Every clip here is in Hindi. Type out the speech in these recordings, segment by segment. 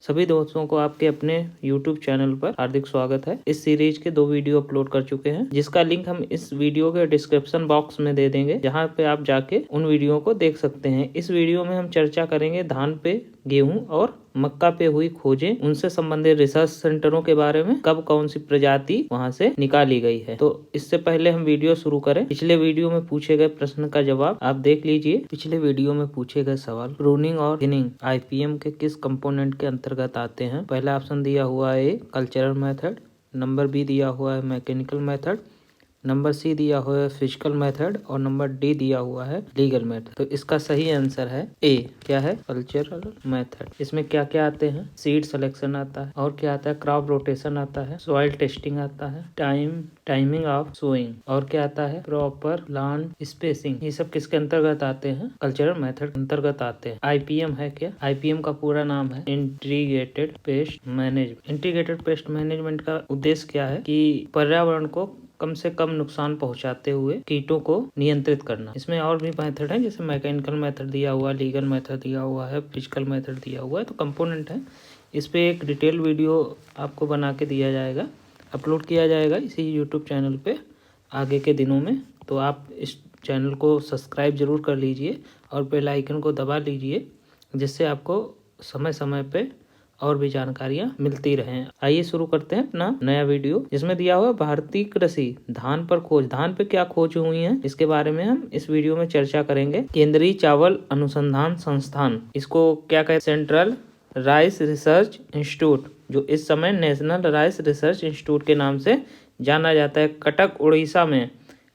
सभी दोस्तों को आपके अपने YouTube चैनल पर हार्दिक स्वागत है। इस सीरीज के 2 वीडियो अपलोड कर चुके हैं, जिसका लिंक हम इस वीडियो के डिस्क्रिप्शन बॉक्स में दे देंगे, जहां पे आप जाके उन वीडियो को देख सकते हैं। इस वीडियो में हम चर्चा करेंगे धान पे, गेहूं और मक्का पे हुई खोजें, उनसे संबंधित रिसर्च सेंटरों के बारे में, कब कौन सी प्रजाति वहां से निकाली गई है। तो इससे पहले हम वीडियो शुरू करें, पिछले वीडियो में पूछे गए प्रश्न का जवाब आप देख लीजिए। पिछले वीडियो में पूछे गए सवाल, प्रूनिंग और थिनिंग IPM के किस कंपोनेंट के अंतर्गत आते हैं। पहला ऑप्शन दिया हुआ है कल्चरल मेथड, नंबर बी दिया हुआ है मैकेनिकल मेथड, नंबर सी दिया हुआ है फिजिकल मेथड और नंबर डी दिया हुआ है लीगल मेथड। तो इसका सही आंसर है ए, क्या है, कल्चरल मेथड। इसमें क्या क्या आते हैं, सीड सिलेक्शन आता है, और क्या आता है, क्रॉप रोटेशन आता है, सॉइल टेस्टिंग आता है, टाइमिंग ऑफ सोइंग, और क्या आता है, प्रॉपर लैंड स्पेसिंग। ये सब किसके अंतर्गत आते हैं, कल्चरल मेथड अंतर्गत आते हैं। IPM है क्या, IPM का पूरा नाम है integrated pest management. Integrated pest management का उद्देश्य क्या है कि पर्यावरण को कम से कम नुकसान पहुंचाते हुए कीटों को नियंत्रित करना। इसमें और भी मेथड है, जैसे मैकेनिकल मेथड दिया हुआ है, लीगल मेथड दिया हुआ है, फिजिकल मेथड दिया हुआ है। तो कंपोनेंट है, इस पे एक डिटेल वीडियो आपको बना के दिया जाएगा, अपलोड किया जाएगा इसी YouTube चैनल पे आगे के दिनों में। तो आप इस चैनल को सब्सक्राइब जरूर कर लीजिए और बेल आइकन को दबा लीजिए, जिससे आपको समय समय पे और भी जानकारियां मिलती रहें। आइए शुरू करते हैं अपना नया वीडियो, जिसमें दिया हुआ भारतीय कृषि धान पर खोज। धान पे क्या खोज हुई है, इसके बारे में हम इस वीडियो में चर्चा करेंगे। केंद्रीय चावल अनुसंधान संस्थान, इसको क्या कहते हैं, सेंट्रल राइस रिसर्च इंस्टीट्यूट, जो इस समय नेशनल राइस रिसर्च इंस्टीट्यूट के नाम से जाना जाता है, कटक उड़ीसा में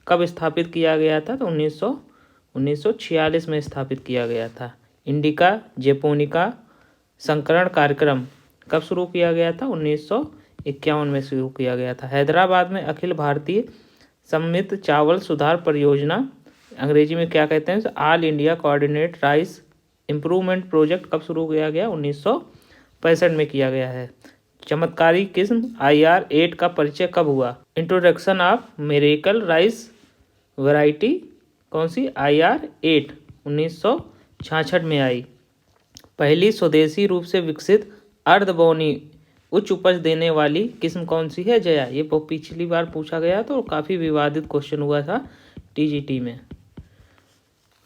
कब स्थापित किया गया था, तो 1946 में स्थापित किया गया था। इंडिका जेपोनिका संकरण कार्यक्रम कब शुरू किया गया था, 1951 में शुरू किया गया था। हैदराबाद में अखिल भारतीय सम्मिलित चावल सुधार परियोजना, अंग्रेजी में क्या कहते हैं, all India coordinate rice improvement project कब शुरू किया गया, 1965 में किया गया है। चमत्कारी किस्म IR8 का परिचय कब हुआ, introduction of miracle rice variety कौन सी, IR8 1966 में आई। पहली स्वदेशी रूप से विकसित अर्धबोनी उच्च उपज देने वाली किस्म कौन सी है, जया। ये पिछली बार पूछा गया तो काफ़ी विवादित क्वेश्चन हुआ था TGT में।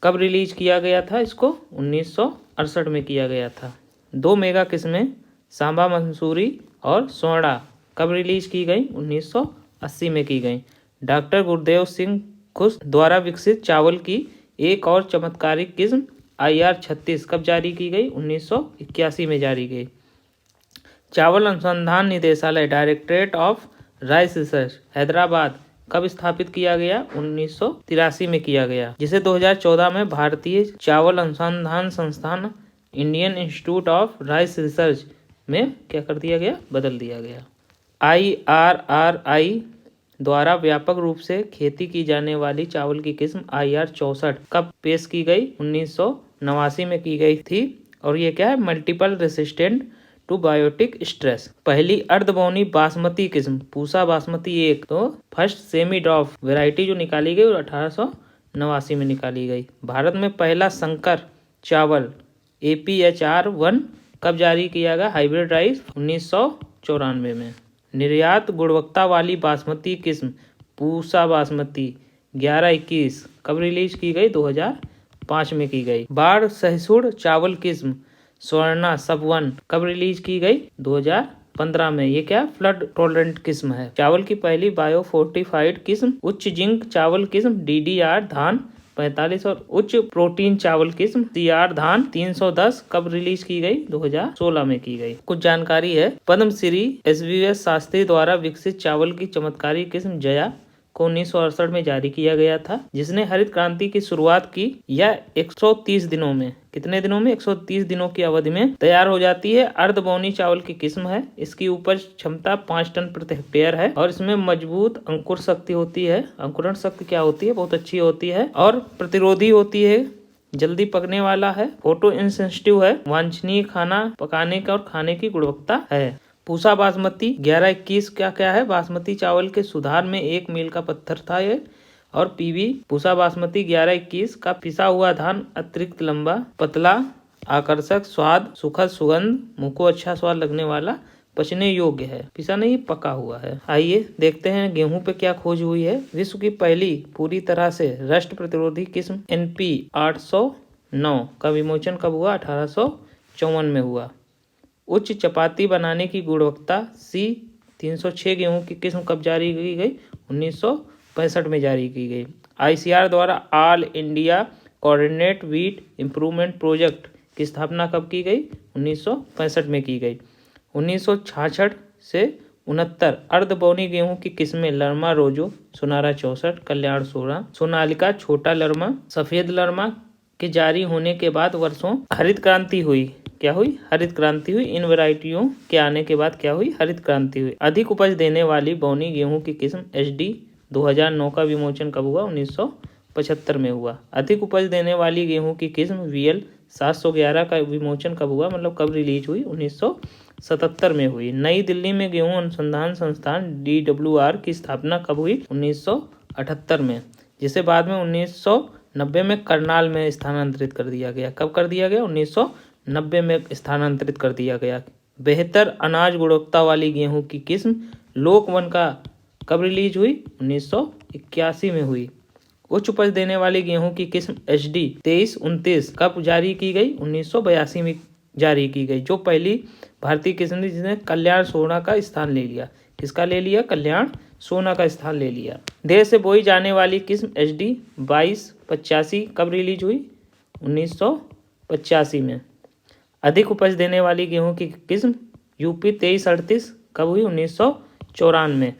कब रिलीज किया गया था इसको, 1968 में किया गया था। 2 मेगा किस्में सांबा मंसूरी और सोना कब रिलीज की गई, 1980 में की गई। डॉक्टर गुरदेव सिंह खुश द्वारा विकसित चावल की एक और चमत्कारिक किस्म IR36 कब जारी की गई, 1981 में जारी की। चावल अनुसंधान निदेशालय directorate of rice research Hyderabad कब स्थापित किया गया, 1983 में किया गया, जिसे 2014 में भारतीय चावल अनुसंधान संस्थान Indian institute of rice research में क्या कर दिया गया, बदल दिया गया। IRRI द्वारा व्यापक रूप से खेती की जाने वाली चावल की किस्म IR64 कब पेश की गई, 1989 में की गई थी, और ये क्या है, multiple resistant to biotic stress. पहली अर्धबोनी बासमती किस्म पूसा बासमती 1, तो फर्स्ट सेमी ड्रॉप वैरायटी जो निकाली गई 1889 में निकाली गई। भारत में पहला संकर चावल APHR1 कब जारी किया गया, हाइब्रिड राइस, 1994 में। निर्यात गुणवत्ता वाली बासमती किस्म पूसा बासमती 1121 कब रिलीज की गई, 2005 में की गई। बाढ़ सहिष्णु चावल किस्म स्वर्णा सब1 कब रिलीज की गई, 2015 में। ये क्या, फ्लड टॉलरेंट किस्म है। चावल की पहली बायो फोर्टिफाइड किस्म उच्च जिंक चावल किस्म DDR धान 45 और उच्च प्रोटीन चावल किस्म CR धान 310 कब रिलीज की गई, 2016 में की गई। कुछ जानकारी है, पद्मश्री SVS शास्त्री द्वारा विकसित चावल की चमत्कारी किस्म जया को 1968 में जारी किया गया था, जिसने हरित क्रांति की शुरुआत की। यह 130 दिनों में, कितने दिनों में, 130 दिनों की अवधि में तैयार हो जाती है। अर्धबोनी चावल की किस्म है, इसकी उपज क्षमता 5 टन प्रति हेक्टेयर है, और इसमें मजबूत अंकुर शक्ति होती है। अंकुरण शक्ति क्या होती है, बहुत अच्छी होती है, और प्रतिरोधी होती है, जल्दी पकने वाला है, फोटो इनसेंसिटिव है, वांछनीय खाना पकाने का और खाने की गुणवत्ता है। पूसा बासमती 1121 क्या है, बासमती चावल के सुधार में 1 मील का पत्थर था ये। और PB पूसा बासमती 1121 का पिसा हुआ धान अतिरिक्त लंबा, पतला आकर्षक स्वाद, सुखद सुगंध, मुंह को अच्छा स्वाद लगने वाला, पचने योग्य है। पिसा नहीं, पका हुआ है। आइए देखते हैं गेहूं पे क्या खोज हुई है। विश्व की पहली पूरी तरह से रस्ट प्रतिरोधी किस्म NP 809 का विमोचन कब हुआ? 1854 में हुआ। उच्च चपाती बनाने की गुणवत्ता C 306 गेहूं की किस्म कब जारी की गई? 1965 में जारी की गई। ICR द्वारा all India coordinate wheat improvement project की स्थापना कब की गई? 1965 में की गई। 1966 से 69 अर्धबौनी गेहूं की किस्में लरमा रोजो, सोनारा 64, कल्याण 16, सोनालिका, छोटा लरमा, सफेद लरमा के जारी होने के बाद वर्षों हरित क्रांति हुई। क्या हुई? हरित क्रांति हुई। इन वैरायटियों के आने के बाद क्या हुई? हरित क्रांति हुई। अधिक उपज देने वाली बौनी गेहूं की किस्म HD 2009 का विमोचन कब हुआ? 1975 में हुआ। अधिक उपज देने वाली गेहूं की किस्म VL 711 का विमोचन कब हुआ? मतलब कब रिलीज हुई? 1977 में हुई। नई दिल्ली में गेहूं अनुसंधान संस्थान DWR की स्थापना कब हुई? 1978 में, जिसे बाद में 1990 में करनाल में स्थानांतरित कर दिया गया। कब कर दिया गया? 1990 में स्थानांतरित कर दिया गया। बेहतर अनाज गुणवत्ता वाली गेहूं की किस्म लोकवन का कब रिलीज हुई? 1981 में हुई। उच्च उपज देने वाली गेहूं की किस्म HD 2329 कब जारी की गई? 1982 में जारी की गई, जो पहली भारतीय किस्म थी जिसने कल्याण सोना का स्थान ले लिया। किसका ले लिया? कल्याण सोना का स्थान ले लिया। देश से बोई जाने वाली किस्म HD 2285 कब रिलीज हुई? 1985 में। अधिक उपज देने वाली गेहूं की किस्म UP 2338 कब हुई? 1994 में।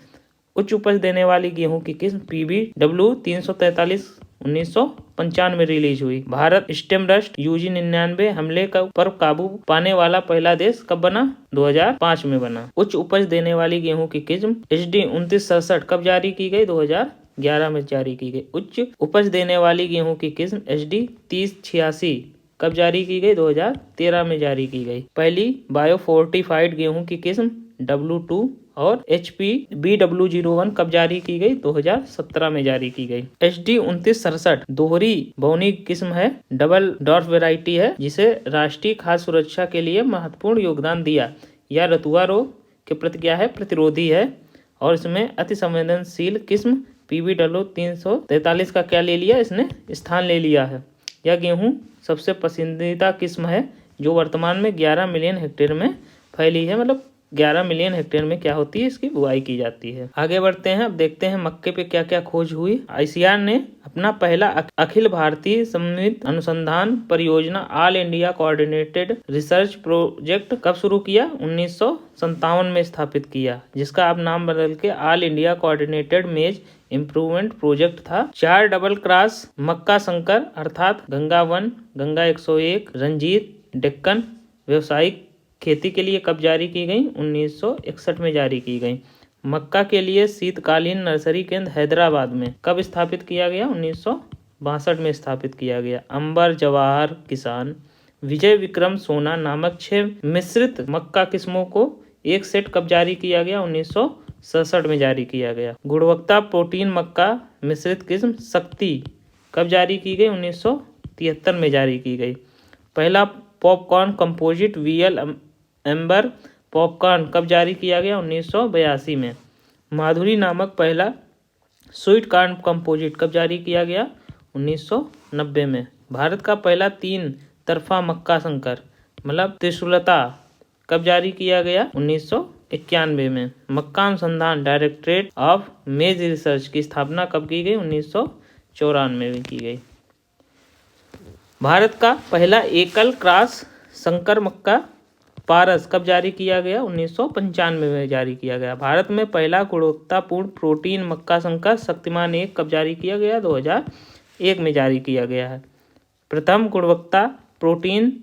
उच्च उपज देने वाली गेहूं की किस्म PBW 343 1995 में रिलीज हुई। भारत स्टेम रस्ट UG 99 हमले पर काबू पाने वाला पहला देश कब बना? 2005 में बना। उच्च उपज देने वाली गेहूं की किस्म HD 2967 कब जारी की गई? 2011 में जारी की गई। उच्च उपज देने वाली गेहूं की किस्म HD 3086 कब जारी की गई? 2013 में जारी की गई। पहली बायो फोर्टिफाइड गेहूं की किस्म W2 और HP BW01 कब जारी की गई? 2017 में जारी की गई। HD 2967 दोहरी बौनी किस्म है, डबल डॉर्फ वैरायटी है, जिसे राष्ट्रीय खाद्य सुरक्षा के लिए महत्वपूर्ण योगदान दिया। यह रतुआ रोग के प्रति क्या है? प्रतिरोधी है। और इसमें अति संवेदनशील किस्म PBW 343 का क्या ले लिया? इसने स्थान ले लिया है। यह गेहूं सबसे पसंदीदा किस्म है, जो वर्तमान में 11 मिलियन हेक्टेयर में फैली है। मतलब 11 मिलियन हेक्टेयर में क्या होती है? इसकी बुआई की जाती है। आगे बढ़ते हैं। अब देखते हैं मक्के पे क्या क्या खोज हुई। ICR ने अपना पहला अखिल भारतीय समन्वित अनुसंधान परियोजना all India coordinated research project कब शुरू किया? 1957 में स्थापित किया, जिसका अब नाम बदल के ऑल इंडिया कोऑर्डिनेटेड मेज इम्प्रूवमेंट प्रोजेक्ट था। 4 डबल क्रॉस मक्का संकर अर्थात गंगा 1, गंगा 101, रंजीत, डेक्कन व्यवसायिक खेती के लिए कब जारी की गई? 1961 में जारी की गई। मक्का के लिए शीतकालीन नर्सरी केंद्र हैदराबाद में कब स्थापित किया गया? 1962 में स्थापित किया गया। अंबर, जवाहर, किसान, विजय विक्रम सोना नामक 6 मिश्रित मक्का किस्मों को एक सेट कब जारी किया गया? 1967 में जारी किया गया। गुणवत्ता प्रोटीन मक्का मिश्रित किस्म शक्ति कब जारी की गई? 1973 में जारी की गई। पहला popcorn composite VL amber popcorn कब जारी किया गया? 1982 में। माधुरी नामक पहला स्वीट कॉर्न कंपोजिट कब जारी किया गया? 1990 में। भारत का पहला 3 तरफा मक्का संकर मतलब त्रिशूलता कब जारी किया गया? 1991 में। मक्का अनुसंधान डायरेक्टरेट ऑफ मेज रिसर्च की स्थापना कब की गई? 1994 में की गई। भारत का पहला एकल क्रॉस संकर मक्का पारस कब जारी किया गया? 1995 में जारी किया गया। भारत में पहला गुणवत्तापूर्ण प्रोटीन मक्का संकर शक्तिमान 1 कब जारी किया गया? 2001 में जारी किया गया है। प्रथम गुणवत्ता प्रोटीन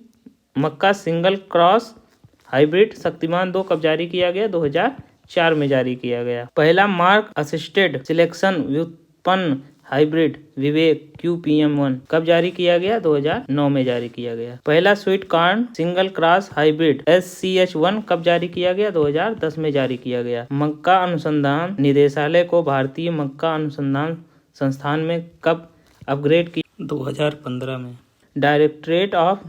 मक्का सिंगल क्रॉस हाइब्रिड शक्तिमान 2 कब जारी किया गया? 2004 में जारी किया गया। पहला मार्क असिस्टेड सिलेक्शन व्युत्पन्न हाइब्रिड विवेक QPM1 कब जारी किया गया? 2009 में जारी किया गया। पहला sweet corn single cross hybrid SCH1 कब जारी किया गया? 2010 में जारी किया गया। मक्का अनुसंधान निदेशालय को भारतीय मक्का अनुसंधान संस्थान में कब अपग्रेड किया? 2015 में। डायरेक्टरेट ऑफ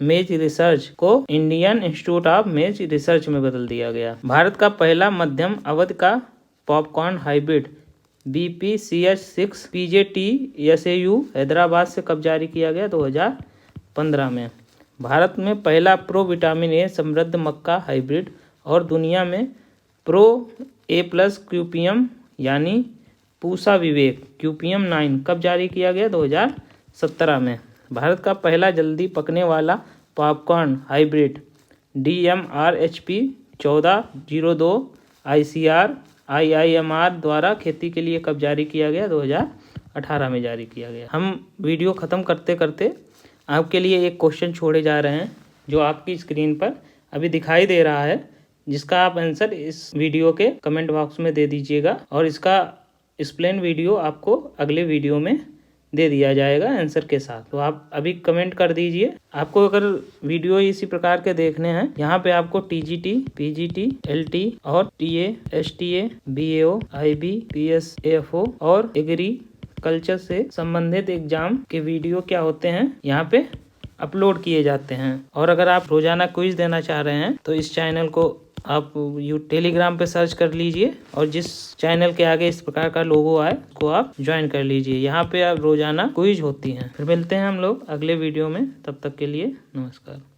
मेज रिसर्च को इंडियन इंस्टीट्यूट ऑफ मेज रिसर्च में बदल दिया गया। भारत का पहला मध्यम अवधि का popcorn hybrid BPCH6 PJT-SAU Hyderabad से कब जारी किया गया? 2015 में। भारत में पहला प्रो विटामिन ए समृद्ध मक्का हाइब्रिड और दुनिया में प्रो A+ QPM यानी पूसा विवेक QPM 9 कब जारी किया गया? 2017 में। भारत का पहला जल्दी पकने वाला popcorn hybrid DMRHP 1402 ICR IIMR द्वारा खेती के लिए कब जारी किया गया? 2018 में जारी किया गया। हम वीडियो ख़त्म करते करते आपके लिए एक क्वेश्चन छोड़े जा रहे हैं जो आपकी स्क्रीन पर अभी दिखाई दे रहा है, जिसका आप आंसर इस वीडियो के कमेंट बॉक्स में दे दीजिएगा और इसका एक्सप्लेन वीडियो आपको अगले वीडियो में दे दिया जाएगा आंसर के साथ। तो आप अभी कमेंट कर दीजिए। आपको अगर वीडियो इसी प्रकार के देखने हैं, यहाँ पे आपको TGT, PGT, LT और TA, STA, BAO, IB, PS, AFO और एग्रीकल्चर से संबंधित एग्जाम के वीडियो क्या होते हैं यहाँ पे अपलोड किए जाते हैं। और अगर आप रोजाना क्विज देना चाह रहे हैं तो इस चैनल को आप टेलीग्राम पे सर्च कर लीजिए और जिस चैनल के आगे इस प्रकार का लोगो आए उसको आप ज्वाइन कर लीजिए। यहाँ पे आप रोजाना क्विज होती हैं। फिर मिलते हैं हम लोग अगले वीडियो में, तब तक के लिए नमस्कार।